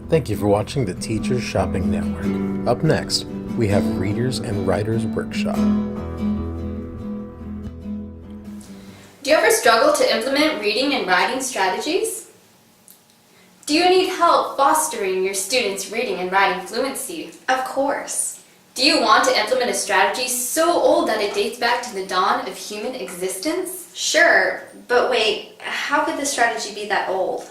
Thank you for watching the Teachers Shopping Network. Up next, we have Readers and Writers Workshop. Do you ever struggle to implement reading and writing strategies? Do you need help fostering your students' reading and writing fluency? Of course. Do you want to implement a strategy so old that it dates back to the dawn of human existence? Sure, but wait, how could the strategy be that old?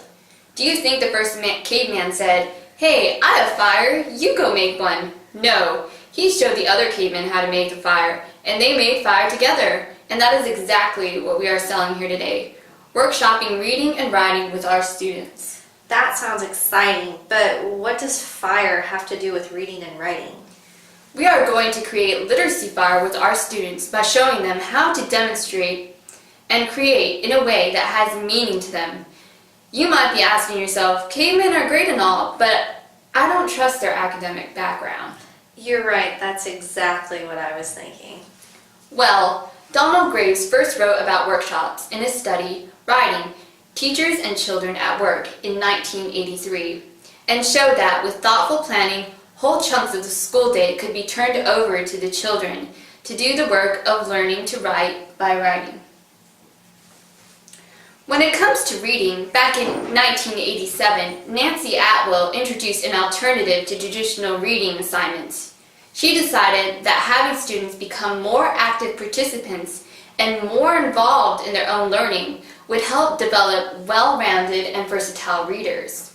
Do you think the first caveman said, "Hey, I have fire, you go make one"? No, he showed the other cavemen how to make the fire, and they made fire together. And that is exactly what we are selling here today, workshopping reading and writing with our students. That sounds exciting, but what does fire have to do with reading and writing? We are going to create literacy fire with our students by showing them how to demonstrate and create in a way that has meaning to them. You might be asking yourself, cavemen are great and all, but I don't trust their academic background. You're right, that's exactly what I was thinking. Well, Donald Graves first wrote about workshops in his study, Writing, Teachers and Children at Work in 1983, and showed that with thoughtful planning, whole chunks of the school day could be turned over to the children to do the work of learning to write by writing. When it comes to reading, back in 1987, Nancy Atwell introduced an alternative to traditional reading assignments. She decided that having students become more active participants and more involved in their own learning would help develop well-rounded and versatile readers.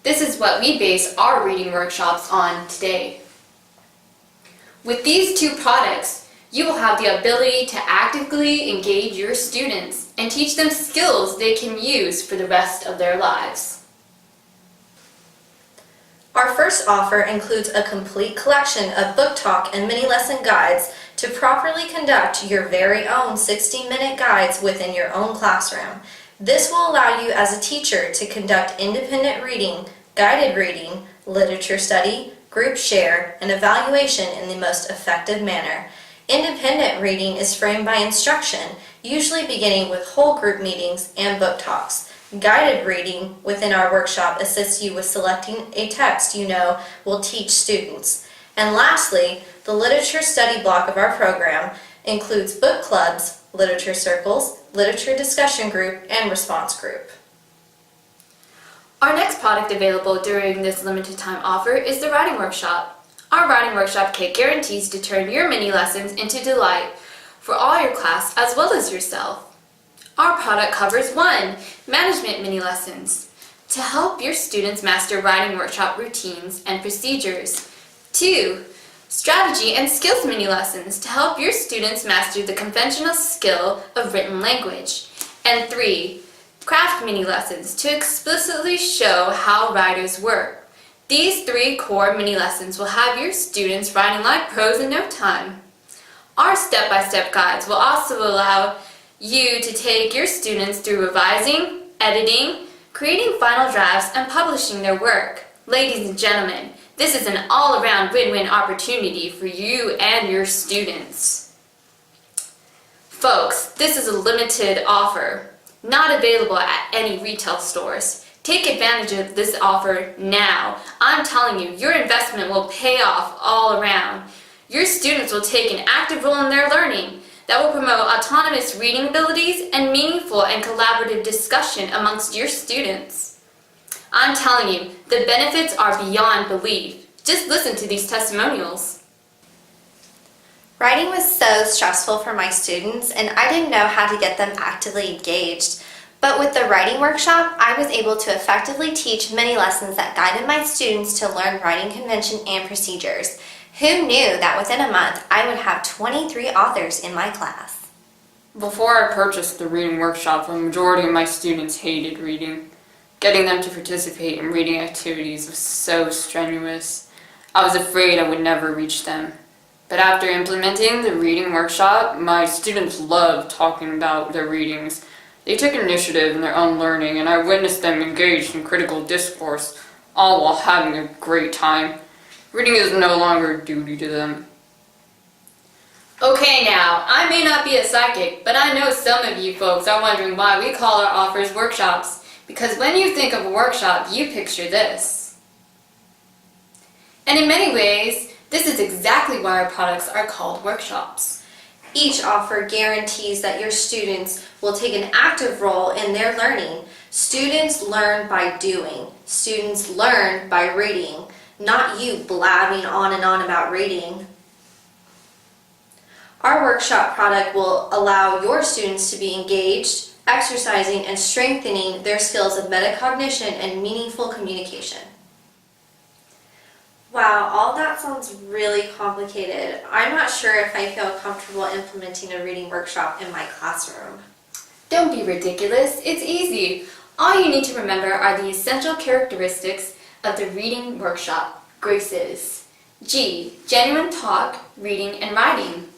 This is what we base our reading workshops on today. With these two products, you will have the ability to actively engage your students and teach them skills they can use for the rest of their lives. Our first offer includes a complete collection of book talk and mini lesson guides to properly conduct your very own 60-minute guides within your own classroom. This will allow you as a teacher to conduct independent reading, guided reading, literature study, group share, and evaluation in the most effective manner. Independent reading is framed by instruction, usually beginning with whole group meetings and book talks. Guided reading within our workshop assists you with selecting a text you know will teach students. And lastly, the literature study block of our program includes book clubs, literature circles, literature discussion group, and response group. Our next product available during this limited time offer is the Writing Workshop. Our Writing Workshop kit guarantees to turn your mini lessons into delight for all your class as well as yourself. Our product covers 1. Management mini lessons to help your students master writing workshop routines and procedures. 2. Strategy and skills mini lessons to help your students master the conventional skill of written language. And 3. Craft mini lessons to explicitly show how writers work. These 3 core mini lessons will have your students writing like pros in no time. Our step-by-step guides will also allow you to take your students through revising, editing, creating final drafts, and publishing their work. Ladies and gentlemen, this is an all-around win-win opportunity for you and your students. Folks, this is a limited offer, not available at any retail stores. Take advantage of this offer now. I'm telling you, your investment will pay off all around. Your students will take an active role in their learning that will promote autonomous reading abilities and meaningful and collaborative discussion amongst your students. I'm telling you, the benefits are beyond belief. Just listen to these testimonials. Writing was so stressful for my students, and I didn't know how to get them actively engaged. But with the writing workshop, I was able to effectively teach many lessons that guided my students to learn writing convention and procedures. Who knew that within a month I would have 23 authors in my class? Before I purchased the reading workshop, a majority of my students hated reading. Getting them to participate in reading activities was so strenuous. I was afraid I would never reach them. But after implementing the reading workshop, my students loved talking about their readings. They took initiative in their own learning, and I witnessed them engaged in critical discourse, all while having a great time. Reading is no longer a duty to them. Okay now, I may not be a psychic, but I know some of you folks are wondering why we call our offers workshops. Because when you think of a workshop, you picture this. And in many ways, this is exactly why our products are called workshops. Each offer guarantees that your students will take an active role in their learning. Students learn by doing. Students learn by reading, not you blabbing on and on about reading. Our workshop product will allow your students to be engaged, exercising and strengthening their skills of metacognition and meaningful communication. Wow, all that sounds really complicated. I'm not sure if I feel comfortable implementing a reading workshop in my classroom. Don't be ridiculous, it's easy. All you need to remember are the essential characteristics of the reading workshop graces. G, genuine talk, reading, and writing.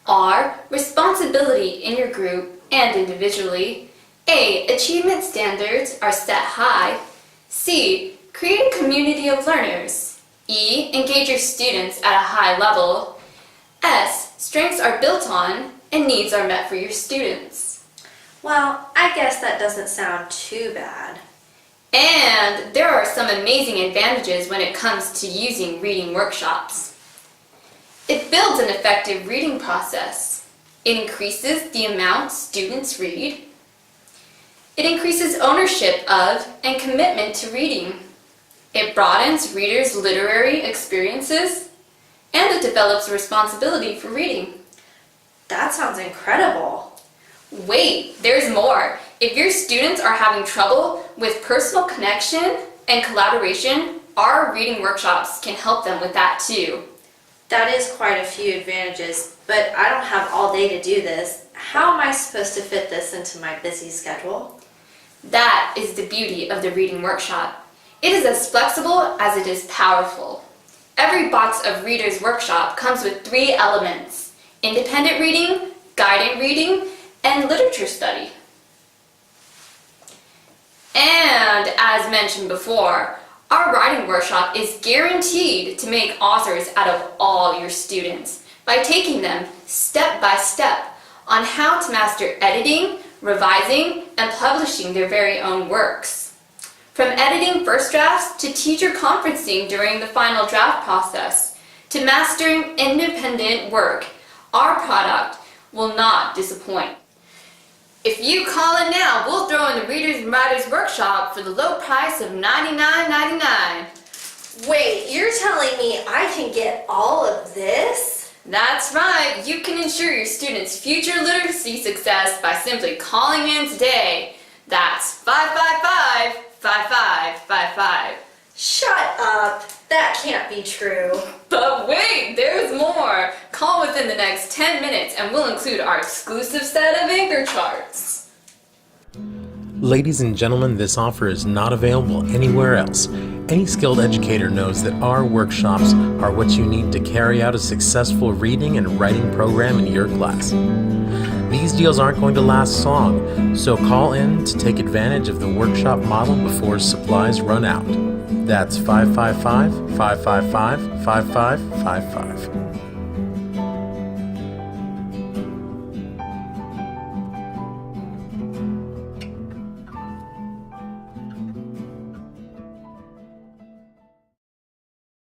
R, responsibility in your group and individually. A, achievement standards are set high. C, create a community of learners. E, engage your students at a high level. S, strengths are built on and needs are met for your students. Well, I guess that doesn't sound too bad. And there are some amazing advantages when it comes to using reading workshops. It builds an effective reading process. It increases the amount students read. It increases ownership of and commitment to reading. It broadens readers' literary experiences. And it develops a responsibility for reading. That sounds incredible. Wait, there's more. If your students are having trouble with personal connection and collaboration, our reading workshops can help them with that too. That is quite a few advantages, but I don't have all day to do this. How am I supposed to fit this into my busy schedule? That is the beauty of the reading workshop. It is as flexible as it is powerful. Every box of Reader's Workshop comes with 3 elements: independent reading, guided reading, and literature study. And as mentioned before, our writing workshop is guaranteed to make authors out of all your students by taking them step by step on how to master editing, revising, and publishing their very own works. From editing first drafts to teacher conferencing during the final draft process, to mastering independent work, our product will not disappoint. If you call in now, we'll throw in the Readers and Writers Workshop for the low price of $99.99. Wait, you're telling me I can get all of this? That's right, you can ensure your students' future literacy success by simply calling in today. That's 555-5555. Shut up! That can't be true. But wait, there's more! Call within the next 10 minutes and we'll include our exclusive set of anchor charts. Ladies and gentlemen, this offer is not available anywhere else. Any skilled educator knows that our workshops are what you need to carry out a successful reading and writing program in your class. These deals aren't going to last long, so call in to take advantage of the workshop model before supplies run out. That's 555-555-5555.